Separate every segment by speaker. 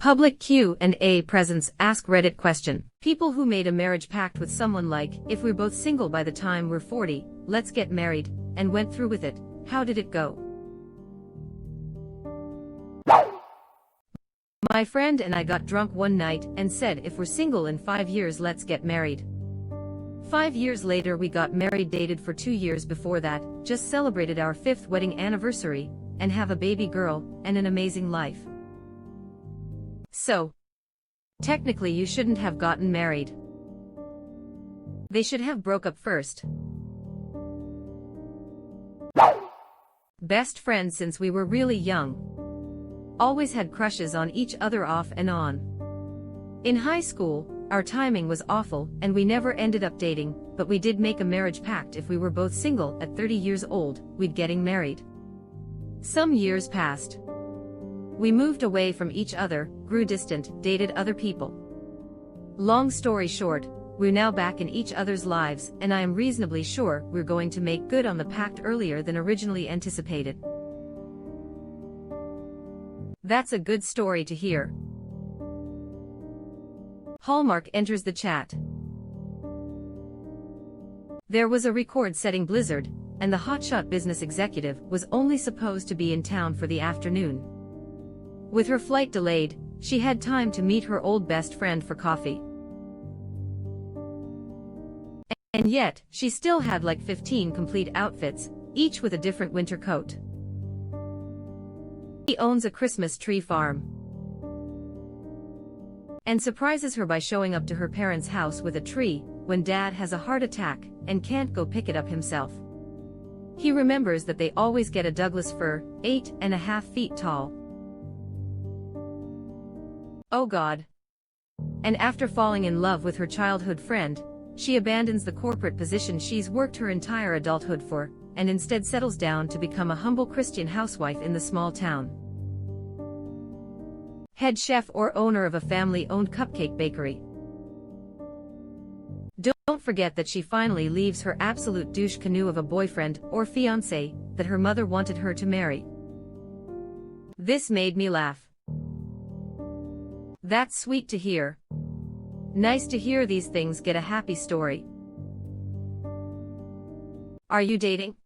Speaker 1: Public Q&A presents AskReddit question. People who made a marriage pact with someone like, if we're both single by the time we're 40, let's get married, and went through with it. How did it go? My friend and I got drunk one night and said if we're single in 5 years let's get married. 5 years later we got married, dated for 2 years before that, just celebrated our 5th wedding anniversary, and have a baby girl, and an amazing life. So, technically you shouldn't have gotten married. They should have broke up first. Best friends since we were really young. Always had crushes on each other off and on. In high school, our timing was awful and we never ended up dating, but we did make a marriage pact if we were both single at 30 years old, we'd getting married. Some years passed. We moved away from each other, grew distant, dated other people. Long story short, we're now back in each other's lives, and I am reasonably sure we're going to make good on the pact earlier than originally anticipated. That's a good story to hear. Hallmark enters the chat. There was a record-setting blizzard, and the hotshot business executive was only supposed to be in town for the afternoon. With her flight delayed, she had time to meet her old best friend for coffee. And yet, she still had like 15 complete outfits, each with a different winter coat. He owns a Christmas tree farm and surprises her by showing up to her parents' house with a tree when Dad has a heart attack and can't go pick it up himself. He remembers that they always get a Douglas fir, 8.5 feet tall. Oh God. And after falling in love with her childhood friend, she abandons the corporate position she's worked her entire adulthood for, and instead settles down to become a humble Christian housewife in the small town. Head chef or owner of a family-owned cupcake bakery. Don't forget that she finally leaves her absolute douche canoe of a boyfriend or fiancé that her mother wanted her to marry. This made me laugh. That's sweet to hear. Nice to hear these things get a happy story. Are you dating?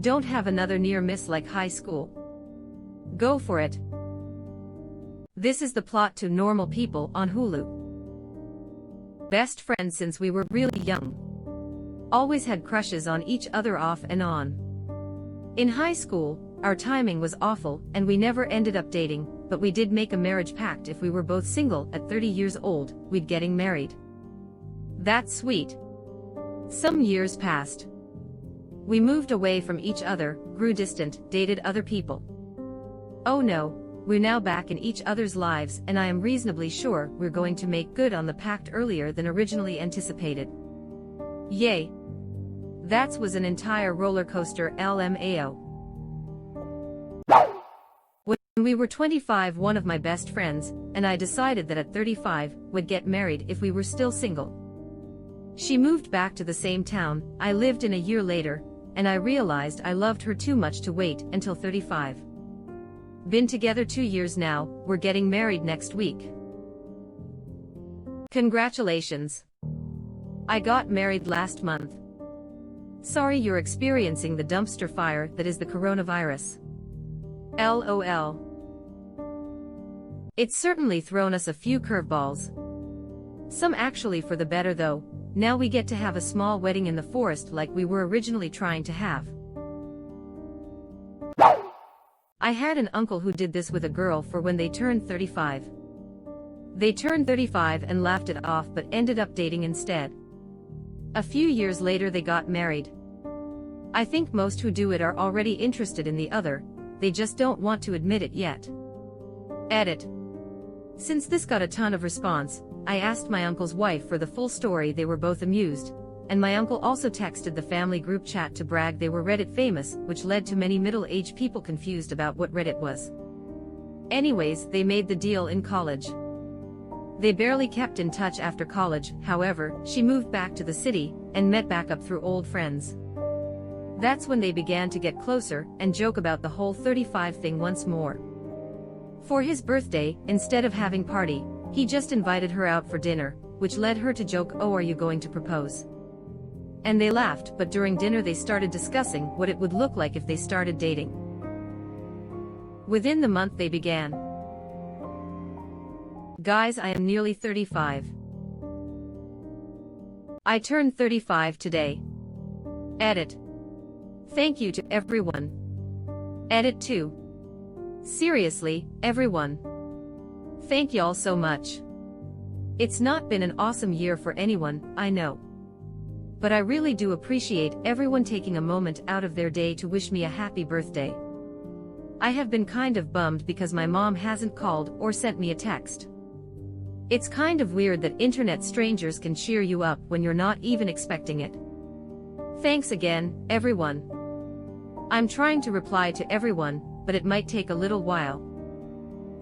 Speaker 1: Don't have another near miss like high school. Go for it. This is the plot to Normal People on Hulu. Best friends since we were really young. Always had crushes on each other off and on. In high school, our timing was awful and we never ended up dating, but we did make a marriage pact if we were both single at 30 years old, we'd getting married. That's sweet. Some years passed. We moved away from each other, grew distant, dated other people. Oh no, we're now back in each other's lives and I am reasonably sure we're going to make good on the pact earlier than originally anticipated. Yay. That was an entire roller coaster, LMAO. When we were 25, one of my best friends and I decided that at 35, we'd get married if we were still single. She moved back to the same town I lived in a year later, and I realized I loved her too much to wait until 35. Been together 2 years now, we're getting married next week. Congratulations. I got married last month. Sorry you're experiencing the dumpster fire that is the coronavirus. LOL. It's certainly thrown us a few curveballs. Some actually for the better though. Now we get to have a small wedding in the forest like we were originally trying to have. I had an uncle who did this with a girl for when they turned 35. They turned 35 and laughed it off but ended up dating instead. A few years later they got married. I think most who do it are already interested in the other, they just don't want to admit it yet. Edit. Since this got a ton of response, I asked my uncle's wife for the full story. They were both amused, and my uncle also texted the family group chat to brag they were Reddit famous, which led to many middle-aged people confused about what Reddit was. Anyways, they made the deal in college. They barely kept in touch after college, however, she moved back to the city, and met back up through old friends. That's when they began to get closer, and joke about the whole 35 thing once more. For his birthday, instead of having party, he just invited her out for dinner, which led her to joke, "Oh, are you going to propose?" And they laughed, but during dinner they started discussing what it would look like if they started dating. Within the month they began. Guys, I am nearly 35. I turned 35 today. Edit. Thank you to everyone. Edit 2. Seriously, everyone. Thank y'all so much. It's not been an awesome year for anyone, I know. But I really do appreciate everyone taking a moment out of their day to wish me a happy birthday. I have been kind of bummed because my mom hasn't called or sent me a text. It's kind of weird that internet strangers can cheer you up when you're not even expecting it. Thanks again, everyone. I'm trying to reply to everyone, but it might take a little while.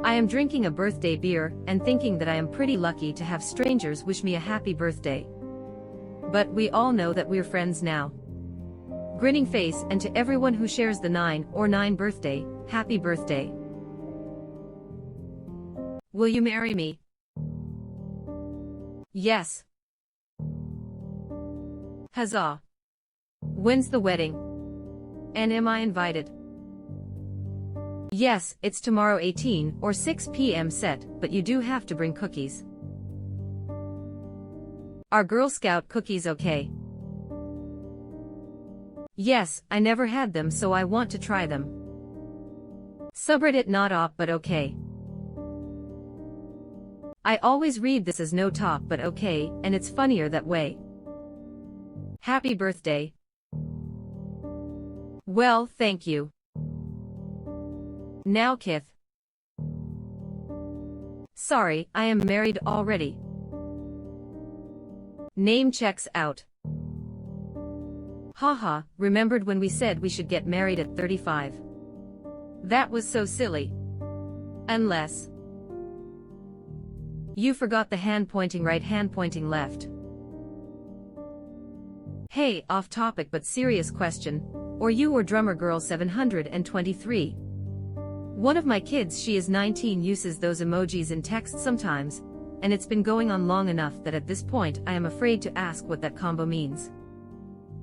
Speaker 1: I am drinking a birthday beer and thinking that I am pretty lucky to have strangers wish me a happy birthday. But we all know that we're friends now. Grinning face, and to everyone who shares the 9/9 birthday, happy birthday. Will you marry me? Yes. Huzzah. When's the wedding? And am I invited? Yes, it's tomorrow 18 or 6 p.m. set, but you do have to bring cookies. Are Girl Scout cookies okay? Yes, I never had them, so I want to try them. Subreddit not op but okay. I always read this as no top but okay, and it's funnier that way. Happy birthday. Well, thank you. Now Kith. Sorry, I am married already. Name checks out. Haha, remembered when we said we should get married at 35. That was so silly. Unless you forgot the hand pointing right, hand pointing left. Hey, off topic but serious question. Or you or drummer girl 723. One of my kids, she is 19, uses those emojis in text sometimes, and it's been going on long enough that at this point I am afraid to ask what that combo means.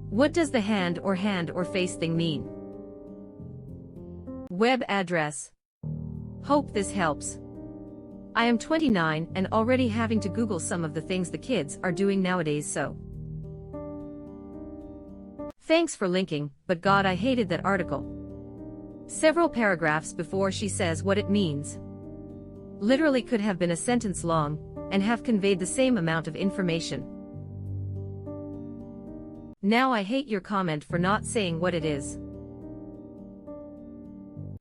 Speaker 1: What does the hand or face thing mean? Web address. Hope this helps. I am 29 and already having to Google some of the things the kids are doing nowadays, so. Thanks for linking, but God, I hated that article. Several paragraphs before she says what it means. Literally could have been a sentence long, and have conveyed the same amount of information. Now I hate your comment for not saying what it is.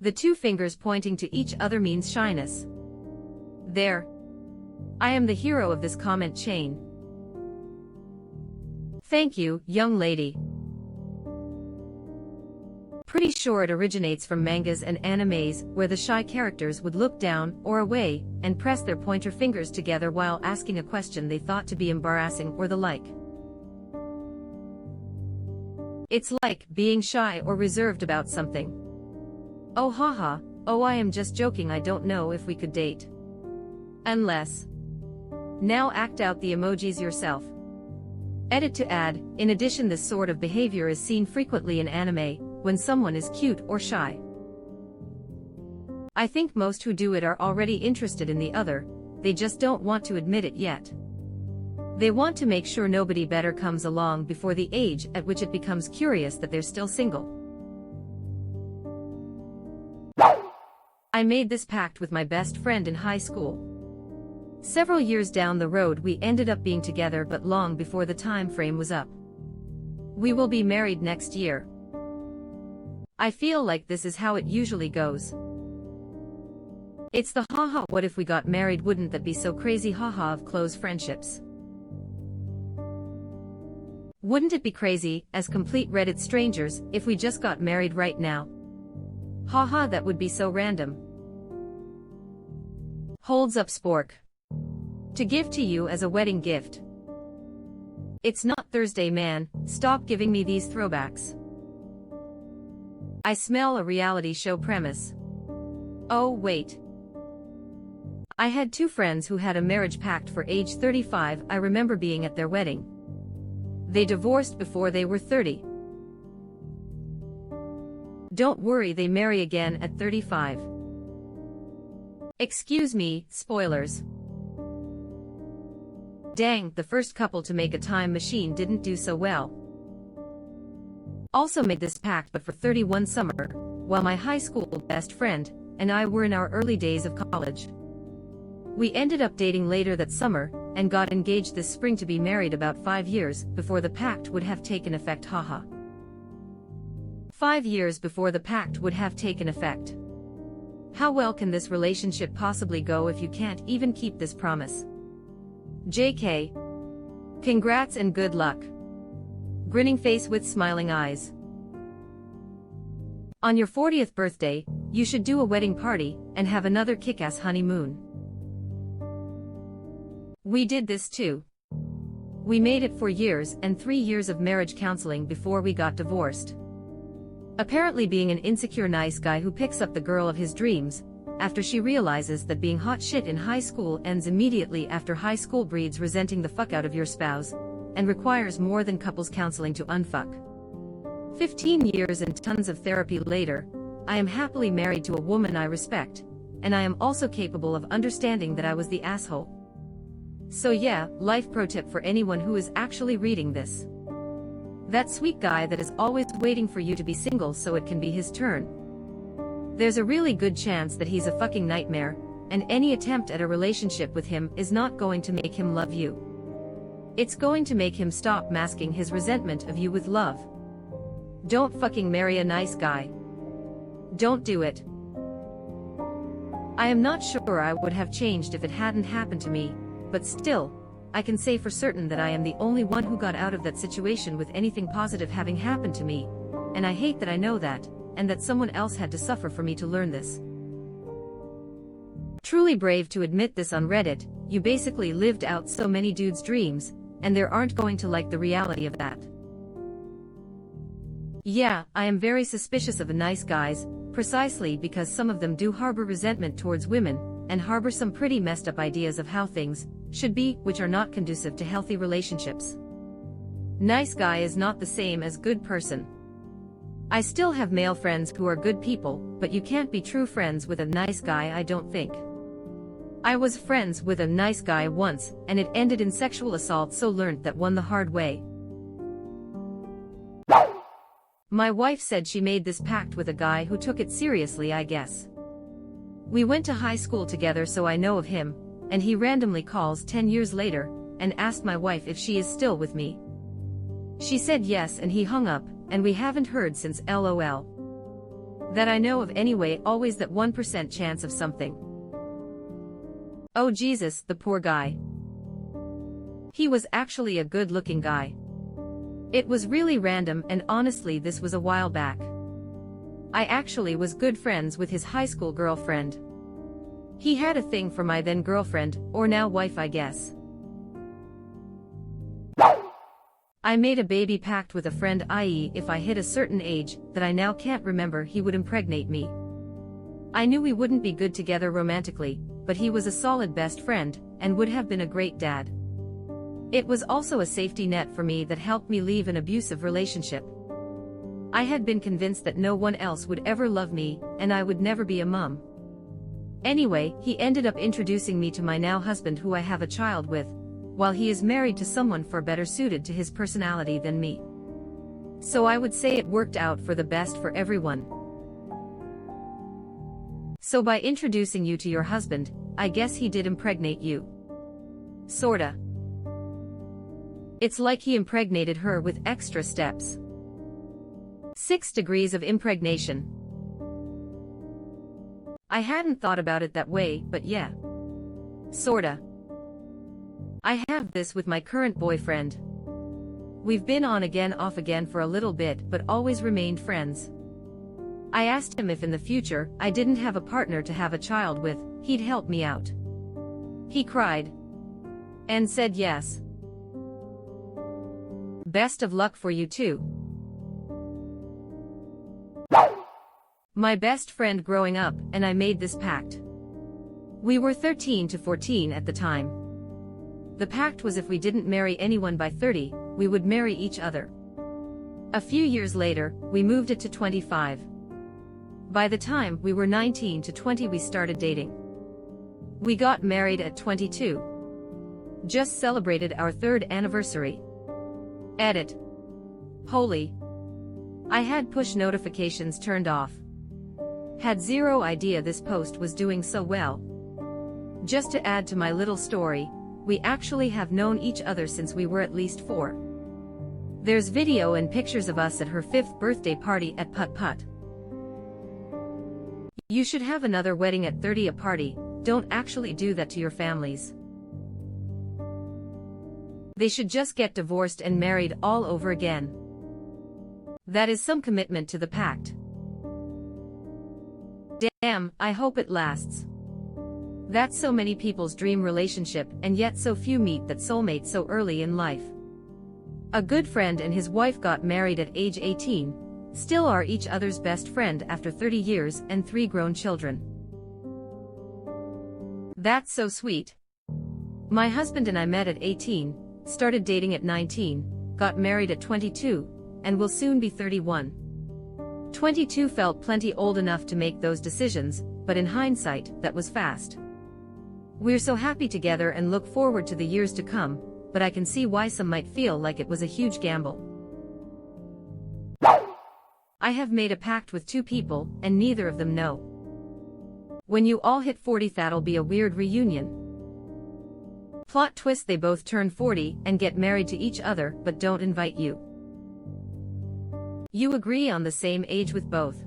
Speaker 1: The two fingers pointing to each other means shyness. There. I am the hero of this comment chain. Thank you, young lady. Pretty sure it originates from mangas and animes, where the shy characters would look down or away, and press their pointer fingers together while asking a question they thought to be embarrassing or the like. It's like being shy or reserved about something. Oh haha, oh I am just joking, I don't know if we could date. Unless. Now act out the emojis yourself. Edit to add, in addition, this sort of behavior is seen frequently in anime, when someone is cute or shy. I think most who do it are already interested in the other, they just don't want to admit it yet. They want to make sure nobody better comes along before the age at which it becomes curious that they're still single. I made this pact with my best friend in high school. Several years down the road we ended up being together, but long before the time frame was up. We will be married next year. I feel like this is how it usually goes. It's the haha what if we got married, wouldn't that be so crazy haha of close friendships. Wouldn't it be crazy, as complete Reddit strangers, if we just got married right now? Haha, that would be so random. Holds up spork. To give to you as a wedding gift. It's not Thursday, man, stop giving me these throwbacks. I smell a reality show premise. Oh wait. I had two friends who had a marriage pact for age 35. I remember being at their wedding. They divorced before they were 30. Don't worry, they marry again at 35. Excuse me, spoilers. Dang, the first couple to make a time machine didn't do so well. Also made this pact but for 31 summer, while my high school best friend and I were in our early days of college. We ended up dating later that summer, and got engaged this spring to be married about 5 years before the pact would have taken effect. Haha. 5 years before the pact would have taken effect. How well can this relationship possibly go if you can't even keep this promise? JK. Congrats and good luck. Grinning face with smiling eyes. On your 40th birthday, you should do a wedding party and have another kick-ass honeymoon. We did this too. We made it 4 years and 3 years of marriage counseling before we got divorced. Apparently being an insecure nice guy who picks up the girl of his dreams, after she realizes that being hot shit in high school ends immediately after high school breeds resenting the fuck out of your spouse, and requires more than couples counseling to unfuck. 15 years and tons of therapy later, I am happily married to a woman I respect, and I am also capable of understanding that I was the asshole. So yeah, life pro tip for anyone who is actually reading this. That sweet guy that is always waiting for you to be single so it can be his turn. There's a really good chance that he's a fucking nightmare, and any attempt at a relationship with him is not going to make him love you. It's going to make him stop masking his resentment of you with love. Don't fucking marry a nice guy. Don't do it. I am not sure I would have changed if it hadn't happened to me, but still, I can say for certain that I am the only one who got out of that situation with anything positive having happened to me, and I hate that I know that, and that someone else had to suffer for me to learn this. Truly brave to admit this on Reddit. You basically lived out so many dudes' dreams, and they aren't going to like the reality of that. Yeah, I am very suspicious of nice guys, precisely because some of them do harbor resentment towards women, and harbor some pretty messed up ideas of how things should be, which are not conducive to healthy relationships. Nice guy is not the same as good person. I still have male friends who are good people, but you can't be true friends with a nice guy, I don't think. I was friends with a nice guy once, and it ended in sexual assault, so learned that one the hard way. My wife said she made this pact with a guy who took it seriously, I guess. We went to high school together, so I know of him, and he randomly calls 10 years later, and asked my wife if she is still with me. She said yes, and he hung up, and we haven't heard since. LOL. That I know of anyway, always that 1% chance of something. Oh Jesus, the poor guy. He was actually a good-looking guy. It was really random, and honestly this was a while back. I actually was good friends with his high school girlfriend. He had a thing for my then girlfriend, or now wife I guess. I made a baby pact with a friend, i.e. if I hit a certain age, that I now can't remember, he would impregnate me. I knew we wouldn't be good together romantically, but he was a solid best friend, and would have been a great dad. It was also a safety net for me that helped me leave an abusive relationship. I had been convinced that no one else would ever love me, and I would never be a mom. Anyway, he ended up introducing me to my now husband, who I have a child with, while he is married to someone far better suited to his personality than me. So I would say it worked out for the best for everyone. So by introducing you to your husband, I guess he did impregnate you. Sorta. It's like he impregnated her with extra steps. 6 degrees of impregnation. I hadn't thought about it that way, but yeah. Sorta. I have this with my current boyfriend. We've been on again off again for a little bit, but always remained friends. I asked him if in the future I didn't have a partner to have a child with, he'd help me out. He cried. And said yes. Best of luck for you too. My best friend growing up, and I made this pact. We were 13 to 14 at the time. The pact was if we didn't marry anyone by 30, we would marry each other. A few years later, we moved it to 25. By the time we were 19 to 20 we started dating. We got married at 22. Just celebrated our 3rd anniversary. Edit. Holy. I had push notifications turned off. Had zero idea this post was doing so well. Just to add to my little story, we actually have known each other since we were at least 4. There's video and pictures of us at her 5th birthday party at Put Put. You should have another wedding at 30 a party, don't actually do that to your families. They should just get divorced and married all over again. That is some commitment to the pact. Damn, I hope it lasts. That's so many people's dream relationship and yet so few meet that soulmate so early in life. A good friend and his wife got married at age 18, still are each other's best friend after 30 years and 3 grown children. That's so sweet. My husband and I met at 18, started dating at 19, got married at 22, and will soon be 31. 22 felt plenty old enough to make those decisions, but in hindsight, that was fast. We're so happy together and look forward to the years to come, but I can see why some might feel like it was a huge gamble. I have made a pact with 2 people, and neither of them know. When you all hit 40 that'll be a weird reunion. Plot twist, they both turn 40 and get married to each other but don't invite you. You agree on the same age with both.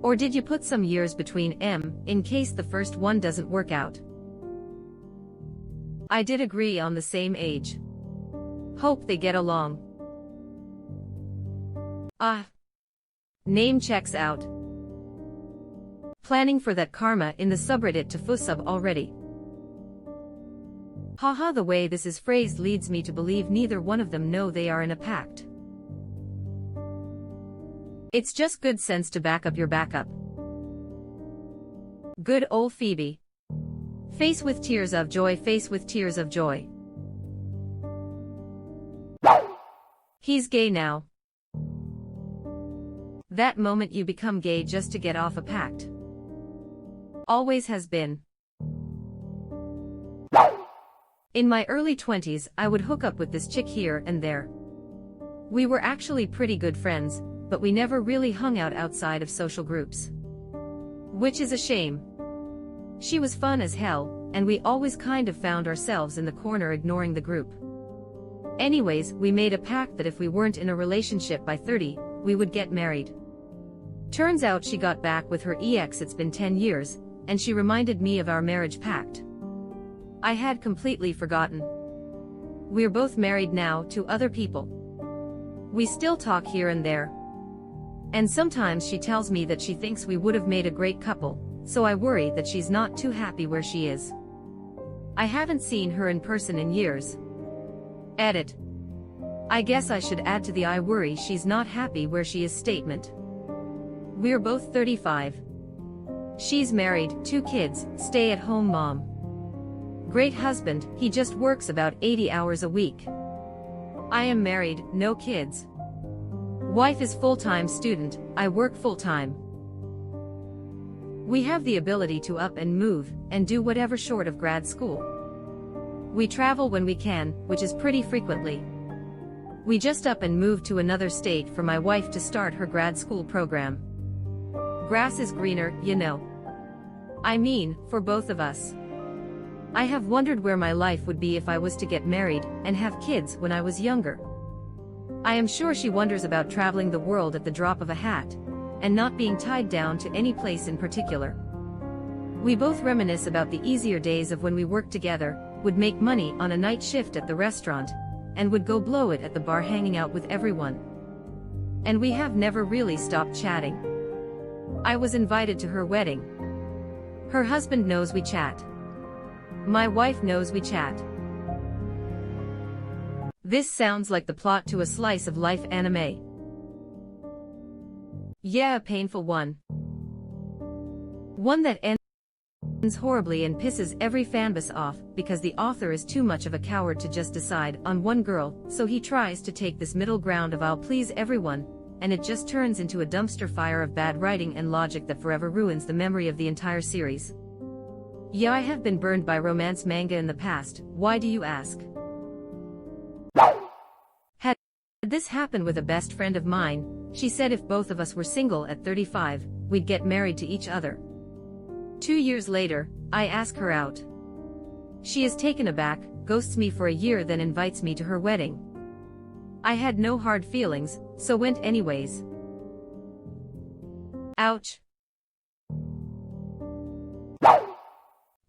Speaker 1: Or did you put some years between in case the first one doesn't work out? I did agree on the same age. Hope they get along. Name checks out. Planning for that karma in the subreddit to fussub already. Haha, the way this is phrased leads me to believe neither one of them know they are in a pact. It's just good sense to back up your backup. Good old Phoebe. Face with tears of joy, face with tears of joy. He's gay now. That moment you become gay just to get off a pact. Always has been. In my early 20s, I would hook up with this chick here and there. We were actually pretty good friends, but we never really hung out outside of social groups. Which is a shame. She was fun as hell, and we always kind of found ourselves in the corner ignoring the group. Anyways, we made a pact that if we weren't in a relationship by 30, we would get married. Turns out she got back with her ex. It's been 10 years, and she reminded me of our marriage pact. I had completely forgotten. We're both married now to other people. We still talk here and there. And sometimes she tells me that she thinks we would have made a great couple, so I worry that she's not too happy where she is. I haven't seen her in person in years. Edit. I guess I should add to the I worry she's not happy where she is statement. We're both 35. She's married, 2 kids, stay-at-home mom. Great husband, he just works about 80 hours a week. I am married, no kids. Wife is full-time student, I work full-time. We have the ability to up and move, and do whatever short of grad school. We travel when we can, which is pretty frequently. We just up and moved to another state for my wife to start her grad school program. Grass is greener, you know. I mean, for both of us. I have wondered where my life would be if I was to get married and have kids when I was younger. I am sure she wonders about traveling the world at the drop of a hat, and not being tied down to any place in particular. We both reminisce about the easier days of when we worked together, would make money on a night shift at the restaurant, and would go blow it at the bar hanging out with everyone. And we have never really stopped chatting. I was invited to her wedding. Her husband knows we chat. My wife knows we chat. This sounds like the plot to a slice of life anime. Yeah, a painful one. One that ends horribly and pisses every fanbase off because the author is too much of a coward to just decide on one girl, so he tries to take this middle ground of I'll please everyone, and it just turns into a dumpster fire of bad writing and logic that forever ruins the memory of the entire series. Yeah, I have been burned by romance manga in the past, why do you ask? Had this happened with a best friend of mine, she said if both of us were single at 35, we'd get married to each other. 2 years later, I ask her out. She is taken aback, ghosts me for a year, then invites me to her wedding. I had no hard feelings, so went anyways. Ouch.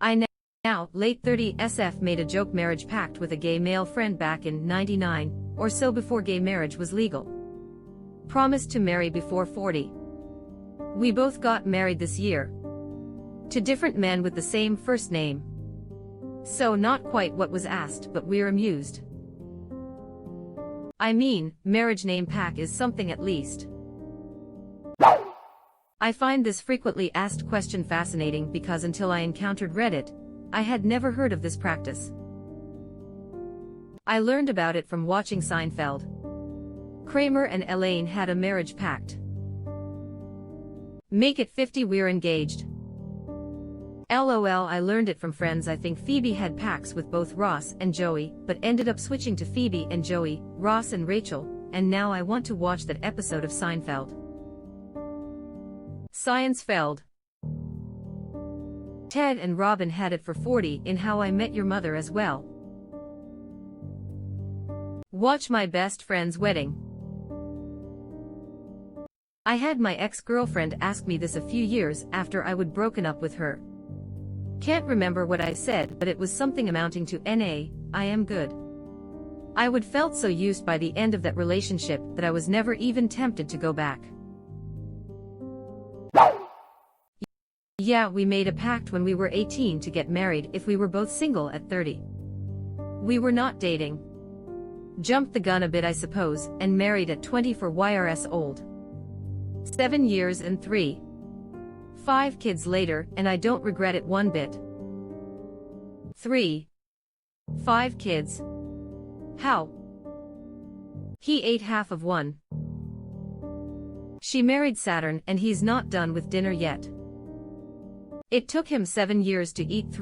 Speaker 1: I now, late 30 SF, made a joke marriage pact with a gay male friend back in '99 or so, before gay marriage was legal. Promised to marry before 40. We both got married this year. To different men with the same first name. So not quite what was asked, but we're amused. I mean, marriage name pack is something at least. I find this frequently asked question fascinating because until I encountered Reddit, I had never heard of this practice. I learned about it from watching Seinfeld. Kramer and Elaine had a marriage pact. Make it 50, we're engaged. LOL, I learned it from friends. I think Phoebe had pacts with both Ross and Joey, but ended up switching to Phoebe and Joey, Ross and Rachel, and now I want to watch that episode of Seinfeld. Science-feld. Ted and Robin had it for 40 in How I Met Your Mother as well. Watch my best friend's wedding. I had my ex-girlfriend ask me this a few years after I would broken up with her. Can't remember what I said, but it was something amounting to "NA, I am good." I would felt so used by the end of that relationship that I was never even tempted to go back. Yeah, we made a pact when we were 18 to get married if we were both single at 30. We were not dating. Jumped the gun a bit, I suppose, and married at 20 for YRS old. 7 years and 5 kids later, and I don't regret it one bit. 5 kids. How? He ate half of one. She married Saturn and he's not done with dinner yet. It took him 7 years to eat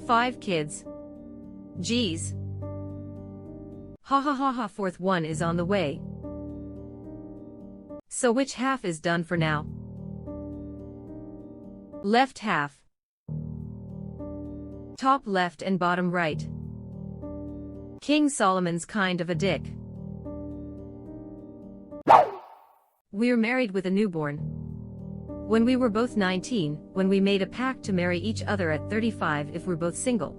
Speaker 1: 5 kids. Geez. Ha ha ha ha, fourth one is on the way. So which half is done for now? Left half. Top left and bottom right. King Solomon's kind of a dick. We're married with a newborn. When we were both 19, when we made a pact to marry each other at 35 if we're both single.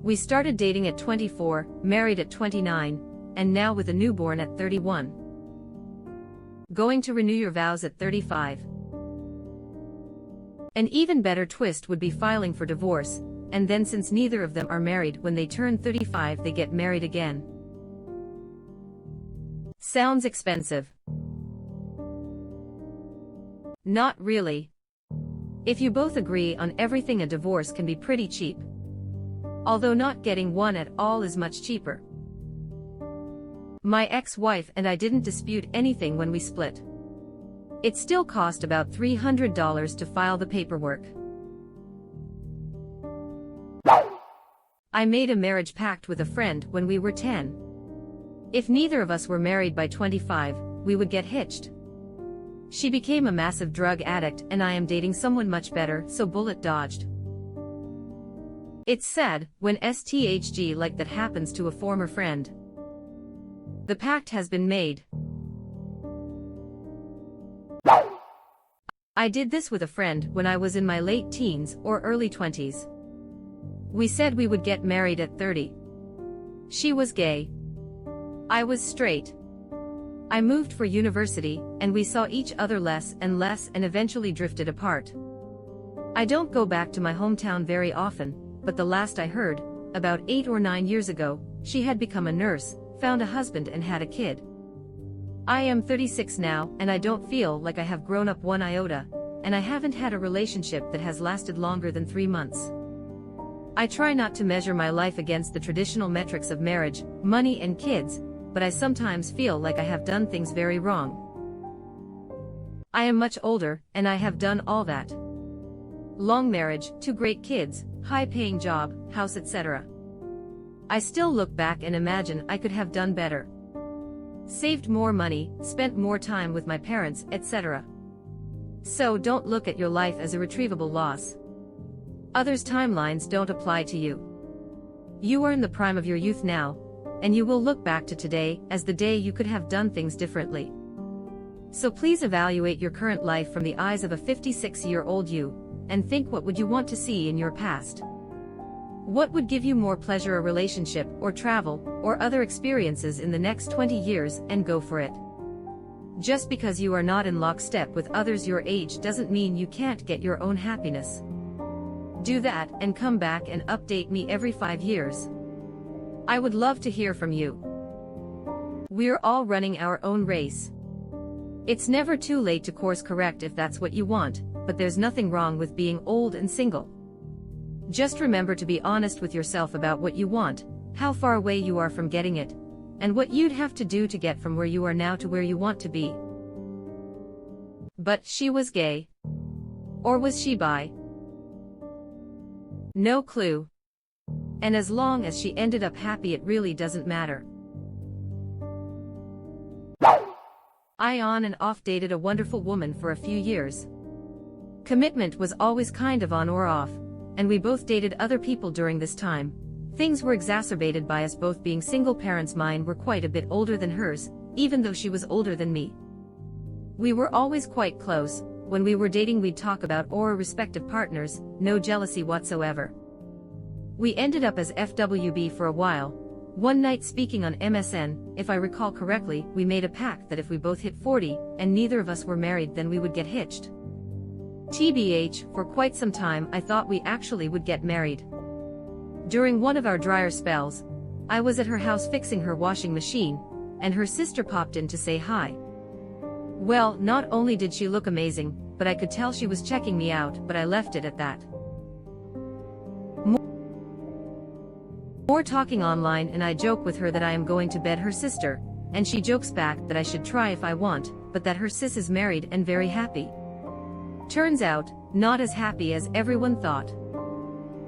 Speaker 1: We started dating at 24, married at 29, and now with a newborn at 31. Going to renew your vows at 35. An even better twist would be filing for divorce, and then since neither of them are married when they turn 35, they get married again. Sounds expensive. Not really. If you both agree on everything, a divorce can be pretty cheap. Although not getting one at all is much cheaper. My ex-wife and I didn't dispute anything when we split. It still cost about $300 to file the paperwork. I made a marriage pact with a friend when we were 10. If neither of us were married by 25, we would get hitched. She became a massive drug addict and I am dating someone much better, so bullet dodged. It's sad when STHG like that happens to a former friend. The pact has been made. I did this with a friend when I was in my late teens or early 20s. We said we would get married at 30. She was gay. I was straight. I moved for university, and we saw each other less and less and eventually drifted apart. I don't go back to my hometown very often, but the last I heard, about 8 or 9 years ago, she had become a nurse, found a husband and had a kid. I am 36 now and I don't feel like I have grown up one iota, and I haven't had a relationship that has lasted longer than 3 months. I try not to measure my life against the traditional metrics of marriage, money and kids, but I sometimes feel like I have done things very wrong. I am much older, and I have done all that. Long marriage, 2 great kids, high-paying job, house, etc. I still look back and imagine I could have done better. Saved more money, spent more time with my parents, etc. So don't look at your life as a retrievable loss. Others' timelines don't apply to you. You are in the prime of your youth now, and you will look back to today as the day you could have done things differently. So please evaluate your current life from the eyes of a 56-year-old you, and think, what would you want to see in your past? What would give you more pleasure, a relationship, or travel, or other experiences in the next 20 years, and go for it. Just because you are not in lockstep with others your age doesn't mean you can't get your own happiness. Do that, and come back and update me every 5 years. I would love to hear from you. We're all running our own race. It's never too late to course correct if that's what you want, but there's nothing wrong with being old and single. Just remember to be honest with yourself about what you want, how far away you are from getting it, and what you'd have to do to get from where you are now to where you want to be. But she was gay. Or was she bi? No clue. And as long as she ended up happy, it really doesn't matter. I on and off dated a wonderful woman for a few years. Commitment was always kind of on or off, and we both dated other people during this time. Things were exacerbated by us both being single parents. Mine were quite a bit older than hers, even though she was older than me. We were always quite close. When we were dating, we'd talk about our respective partners, no jealousy whatsoever. We ended up as FWB for a while. One night, speaking on MSN, if I recall correctly, we made a pact that if we both hit 40, and neither of us were married, then we would get hitched. TBH, for quite some time I thought we actually would get married. During one of our drier spells, I was at her house fixing her washing machine, and her sister popped in to say hi. Well, not only did she look amazing, but I could tell she was checking me out, but I left it at that. More talking online, and I joke with her that I am going to bed her sister, and she jokes back that I should try if I want, but that her sis is married and very happy. Turns out, not as happy as everyone thought.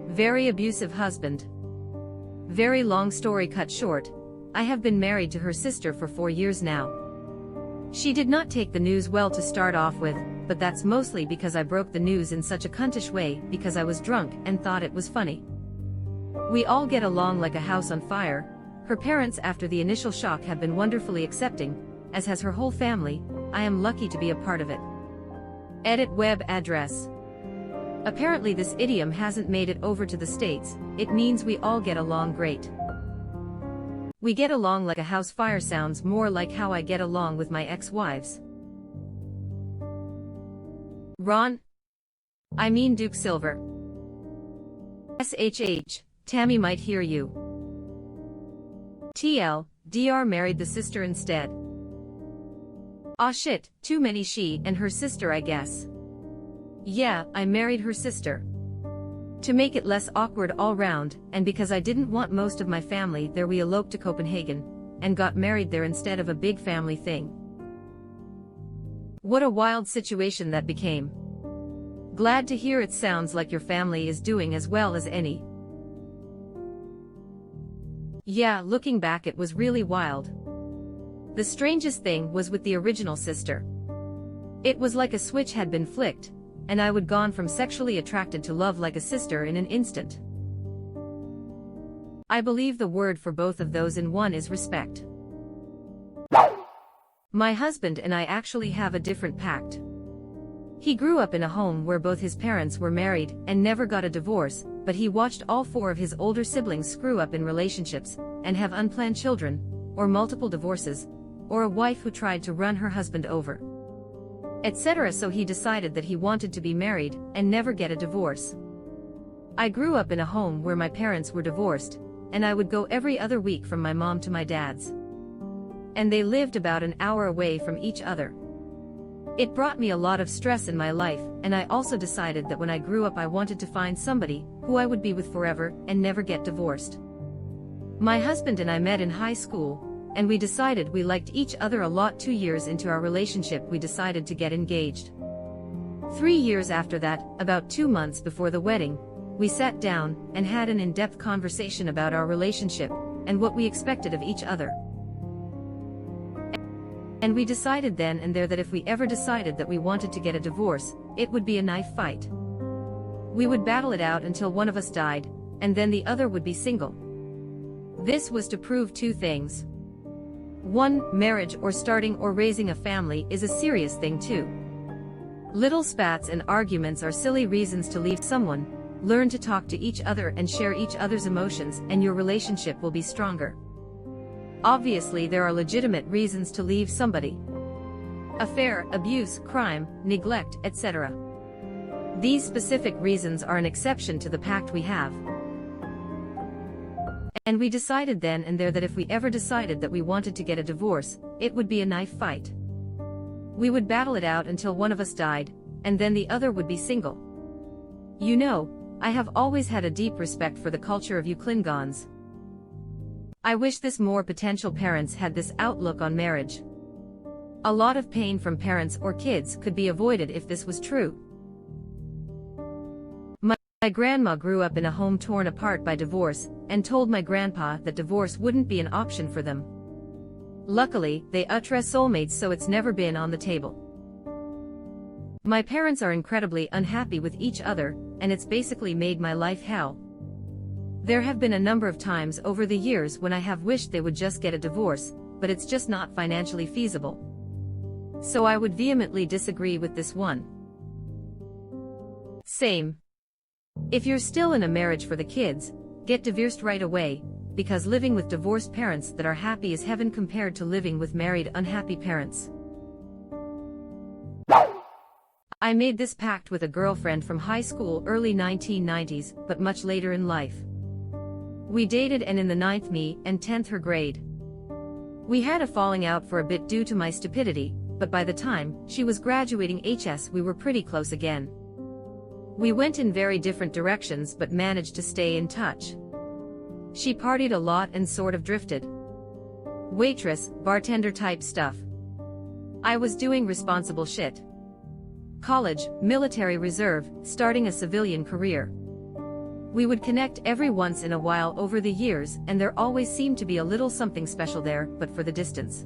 Speaker 1: Very abusive husband. Very long story cut short, I have been married to her sister for 4 years now. She did not take the news well to start off with, but that's mostly because I broke the news in such a cuntish way because I was drunk and thought it was funny. We all get along like a house on fire. Her parents, after the initial shock, have been wonderfully accepting, as has her whole family. I am lucky to be a part of it. Edit web address. Apparently this idiom hasn't made it over to the States. It means we all get along great. We get along like a house fire sounds more like how I get along with my ex-wives. Ron? I mean Duke Silver. SHH, Tammy might hear you. TL, DR married the sister instead. Aw shit, too many she and her sister, I guess. Yeah, I married her sister. To make it less awkward all round, and because I didn't want most of my family there, we eloped to Copenhagen, and got married there instead of a big family thing. What a wild situation that became. Glad to hear it sounds like your family is doing as well as any. Yeah, looking back it was really wild. The strangest thing was with the original sister. It was like a switch had been flicked, and I would gone from sexually attracted to love like a sister in an instant. I believe the word for both of those in one is respect. My husband and I actually have a different pact. He grew up in a home where both his parents were married and never got a divorce, but he watched all 4 of his older siblings screw up in relationships, and have unplanned children, or multiple divorces, or a wife who tried to run her husband over, etc. So he decided that he wanted to be married and never get a divorce. I grew up in a home where my parents were divorced, and I would go every other week from my mom to my dad's. And they lived about an hour away from each other. It brought me a lot of stress in my life, and I also decided that when I grew up I wanted to find somebody who I would be with forever and never get divorced. My husband and I met in high school, and we decided we liked each other a lot. 2 years into our relationship we decided to get engaged. 3 years after that, about 2 months before the wedding, we sat down and had an in-depth conversation about our relationship and what we expected of each other. And we decided then and there that if we ever decided that we wanted to get a divorce, it would be a knife fight. We would battle it out until one of us died, and then the other would be single. This was to prove 2 things. 1. Marriage or starting or raising a family is a serious thing too. Little spats and arguments are silly reasons to leave someone. Learn to talk to each other and share each other's emotions and your relationship will be stronger. Obviously there are legitimate reasons to leave somebody. Affair, abuse, crime, neglect, etc. These specific reasons are an exception to the pact we have. And we decided then and there that if we ever decided that we wanted to get a divorce, it would be a knife fight. We would battle it out until one of us died, and then the other would be single. You know, I have always had a deep respect for the culture of you Klingons. I wish this more potential parents had this outlook on marriage. A lot of pain from parents or kids could be avoided if this was true. My grandma grew up in a home torn apart by divorce, and told my grandpa that divorce wouldn't be an option for them. Luckily, they are soulmates, so it's never been on the table. My parents are incredibly unhappy with each other, and it's basically made my life hell. There have been a number of times over the years when I have wished they would just get a divorce, but it's just not financially feasible. So I would vehemently disagree with this one. Same. If you're still in a marriage for the kids, get divorced right away, because living with divorced parents that are happy is heaven compared to living with married unhappy parents. I made this pact with a girlfriend from high school early 1990s, but much later in life. We dated and in the 9th me and 10th her grade. We had a falling out for a bit due to my stupidity, but by the time she was graduating HS we were pretty close again. We went in very different directions but managed to stay in touch. She partied a lot and sort of drifted. Waitress, bartender type stuff. I was doing responsible shit. College, military reserve, starting a civilian career. We would connect every once in a while over the years and there always seemed to be a little something special there, but for the distance.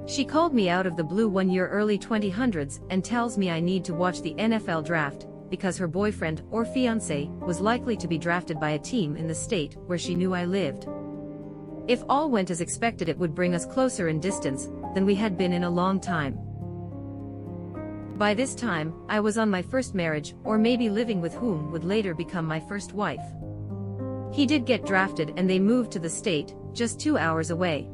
Speaker 1: She called me out of the blue one year early 2000s and tells me I need to watch the NFL draft, because her boyfriend or fiancé was likely to be drafted by a team in the state where she knew I lived. If all went as expected it would bring us closer in distance than we had been in a long time. By this time, I was on my first marriage, or maybe living with whom would later become my first wife. He did get drafted and they moved to the state, just 2 hours away.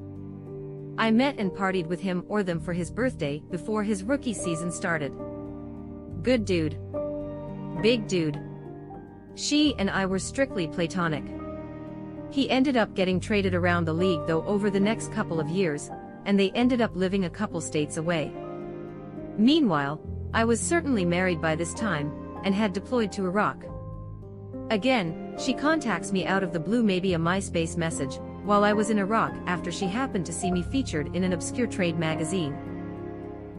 Speaker 1: I met and partied with him or them for his birthday before his rookie season started. Good dude. Big dude. She and I were strictly platonic. He ended up getting traded around the league though over the next couple of years, and they ended up living a couple states away. Meanwhile, I was certainly married by this time, and had deployed to Iraq. Again, she contacts me out of the blue, maybe a MySpace message, while I was in Iraq after she happened to see me featured in an obscure trade magazine.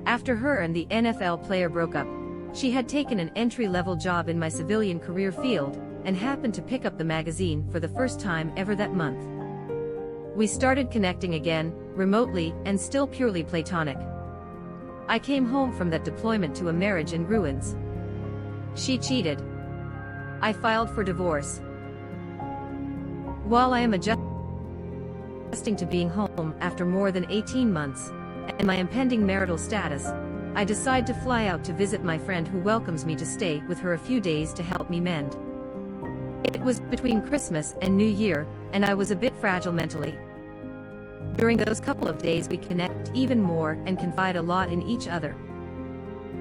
Speaker 1: After her and the NFL player broke up, she had taken an entry-level job in my civilian career field, and happened to pick up the magazine for the first time ever that month. We started connecting again, remotely, and still purely platonic. I came home from that deployment to a marriage in ruins. She cheated. I filed for divorce. While I am adjusting to being home after more than 18 months, and my impending marital status, I decide to fly out to visit my friend who welcomes me to stay with her a few days to help me mend. It was between Christmas and New Year, and I was a bit fragile mentally. During those couple of days we connect even more and confide a lot in each other.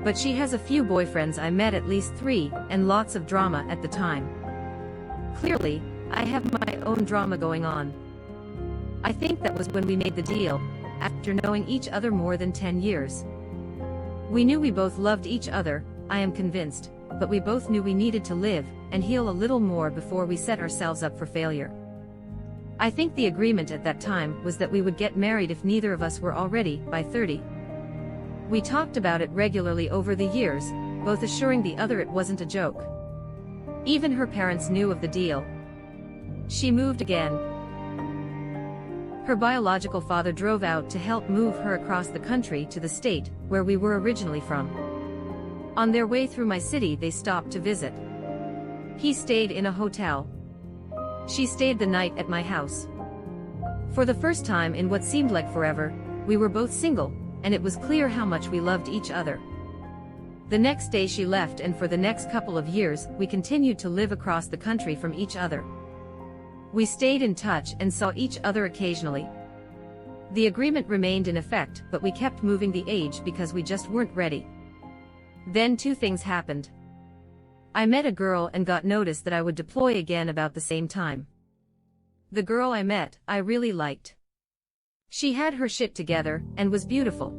Speaker 1: But she has a few boyfriends, I met at least 3, and lots of drama at the time. Clearly, I have my own drama going on. I think that was when we made the deal, after knowing each other more than 10 years. We knew we both loved each other, I am convinced, but we both knew we needed to live and heal a little more before we set ourselves up for failure. I think the agreement at that time was that we would get married if neither of us were already by 30. We talked about it regularly over the years, both assuring the other it wasn't a joke. Even her parents knew of the deal. She moved again. Her biological father drove out to help move her across the country to the state where we were originally from. On their way through my city, they stopped to visit. He stayed in a hotel. She stayed the night at my house. For the first time in what seemed like forever, we were both single, and it was clear how much we loved each other. The next day she left, and for the next couple of years we continued to live across the country from each other. We stayed in touch and saw each other occasionally. The agreement remained in effect, but we kept moving the age because we just weren't ready. Then two things happened. I met a girl and got notice that I would deploy again about the same time. The girl I met, I really liked. She had her shit together and was beautiful.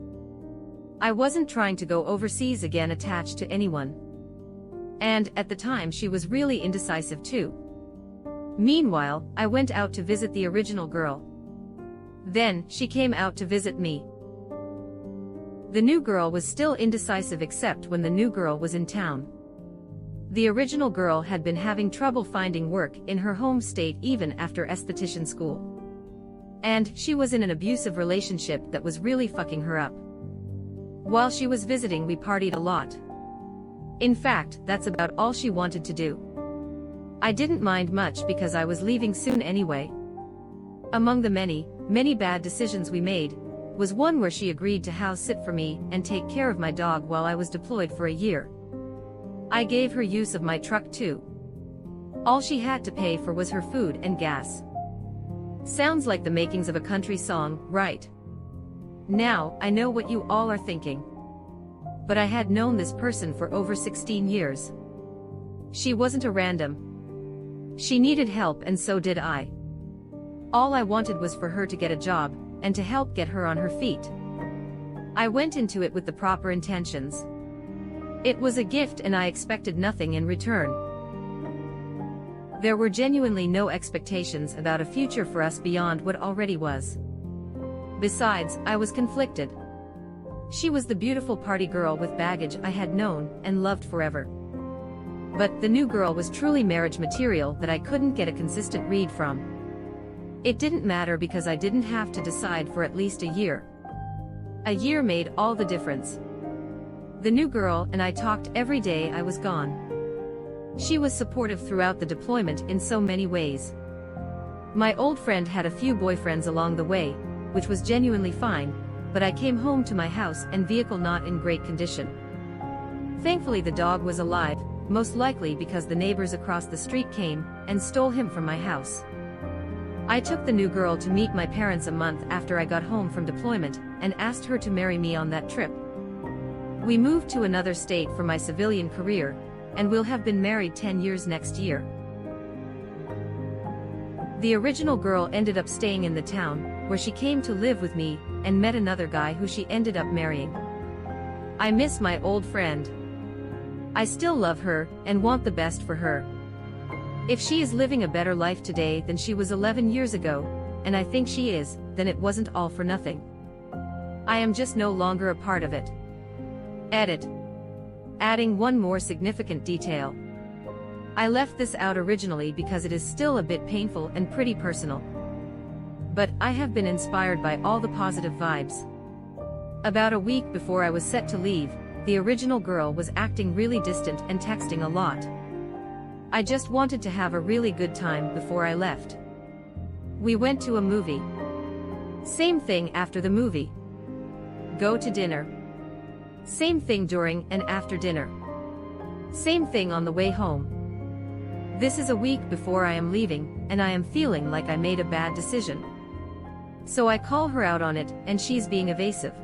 Speaker 1: I wasn't trying to go overseas again attached to anyone. And, at the time, she was really indecisive too. Meanwhile, I went out to visit the original girl. Then, she came out to visit me. The new girl was still indecisive except when the new girl was in town. The original girl had been having trouble finding work in her home state even after esthetician school. And, she was in an abusive relationship that was really fucking her up. While she was visiting, we partied a lot. In fact, that's about all she wanted to do. I didn't mind much because I was leaving soon anyway. Among the many, many bad decisions we made, was one where she agreed to house sit for me and take care of my dog while I was deployed for a year. I gave her use of my truck too. All she had to pay for was her food and gas. Sounds like the makings of a country song, right? Now, I know what you all are thinking. But I had known this person for over 16 years. She wasn't a random. She needed help, and so did I. All I wanted was for her to get a job, and to help get her on her feet. I went into it with the proper intentions. It was a gift and I expected nothing in return. There were genuinely no expectations about a future for us beyond what already was. Besides, I was conflicted. She was the beautiful party girl with baggage I had known and loved forever. But the new girl was truly marriage material that I couldn't get a consistent read from. It didn't matter because I didn't have to decide for at least a year. A year made all the difference. The new girl and I talked every day I was gone. She was supportive throughout the deployment in so many ways. My old friend had a few boyfriends along the way, which was genuinely fine, but I came home to my house and vehicle not in great condition. Thankfully the dog was alive, most likely because the neighbors across the street came and stole him from my house. I took the new girl to meet my parents a month after I got home from deployment and asked her to marry me on that trip. We moved to another state for my civilian career, and we'll have been married 10 years next year. The original girl ended up staying in the town, where she came to live with me, and met another guy who she ended up marrying. I miss my old friend. I still love her, and want the best for her. If she is living a better life today than she was 11 years ago, and I think she is, then it wasn't all for nothing. I am just no longer a part of it. Edit. Adding one more significant detail. I left this out originally because it is still a bit painful and pretty personal. But I have been inspired by all the positive vibes. About a week before I was set to leave, the original girl was acting really distant and texting a lot. I just wanted to have a really good time before I left. We went to a movie. Same thing after the movie. Go to dinner. Same thing during and after dinner. Same thing on the way home. This is a week before I am leaving, and I am feeling like I made a bad decision. So I call her out on it, and she's being evasive.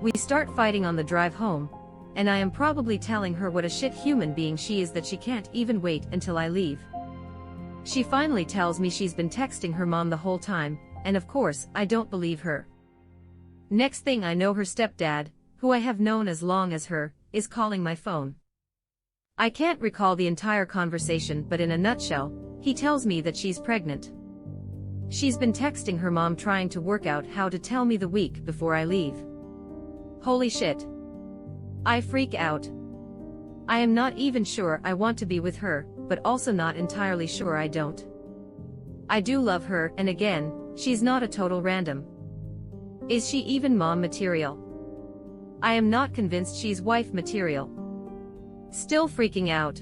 Speaker 1: We start fighting on the drive home, and I am probably telling her what a shit human being she is that she can't even wait until I leave. She finally tells me she's been texting her mom the whole time, and of course, I don't believe her. Next thing I know, her stepdad, who I have known as long as her, is calling my phone. I can't recall the entire conversation, but in a nutshell, he tells me that she's pregnant. She's been texting her mom trying to work out how to tell me the week before I leave. Holy shit. I freak out. I am not even sure I want to be with her, but also not entirely sure I don't. I do love her, and again, she's not a total random. Is she even mom material? I am not convinced she's wife material. Still freaking out.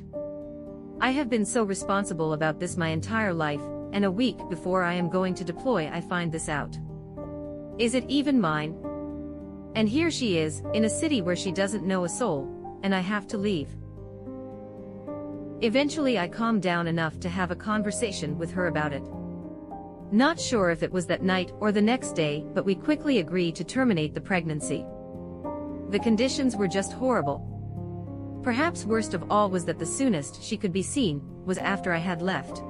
Speaker 1: I have been so responsible about this my entire life, and a week before I am going to deploy I find this out. Is it even mine? And here she is, in a city where she doesn't know a soul, and I have to leave. Eventually I calmed down enough to have a conversation with her about it. Not sure if it was that night or the next day, but we quickly agreed to terminate the pregnancy. The conditions were just horrible. Perhaps worst of all was that the soonest she could be seen was after I had left.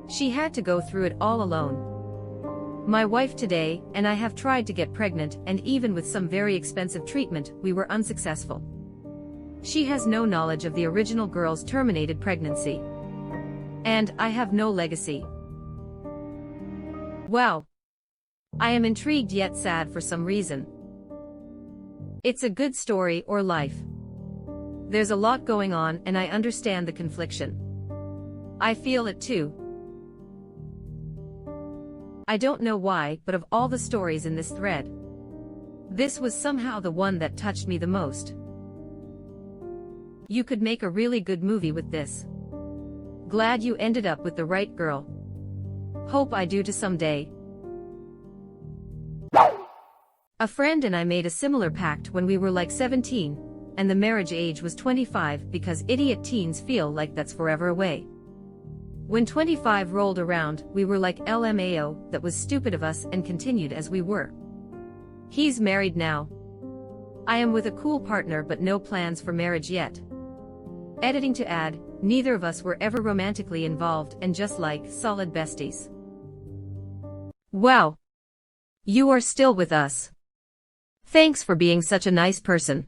Speaker 1: She had to go through it all alone. My wife today and I have tried to get pregnant, and even with some very expensive treatment, we were unsuccessful. She has no knowledge of the original girl's terminated pregnancy. And I have no legacy. Wow. I am intrigued yet sad for some reason. It's a good story or life. There's a lot going on and I understand the confliction. I feel it too. I don't know why, but of all the stories in this thread, this was somehow the one that touched me the most. You could make a really good movie with this. Glad you ended up with the right girl. Hope I do too someday. A friend and I made a similar pact when we were like 17, and the marriage age was 25 because idiot teens feel like that's forever away. When 25 rolled around, we were like LMAO, that was stupid of us, and continued as we were. He's married now. I am with a cool partner but no plans for marriage yet. Editing to add, neither of us were ever romantically involved and just like solid besties. Wow. You are still with us. Thanks for being such a nice person.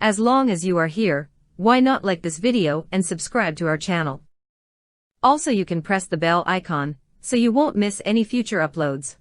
Speaker 1: As long as you are here, why not like this video and subscribe to our channel? Also, you can press the bell icon so you won't miss any future uploads.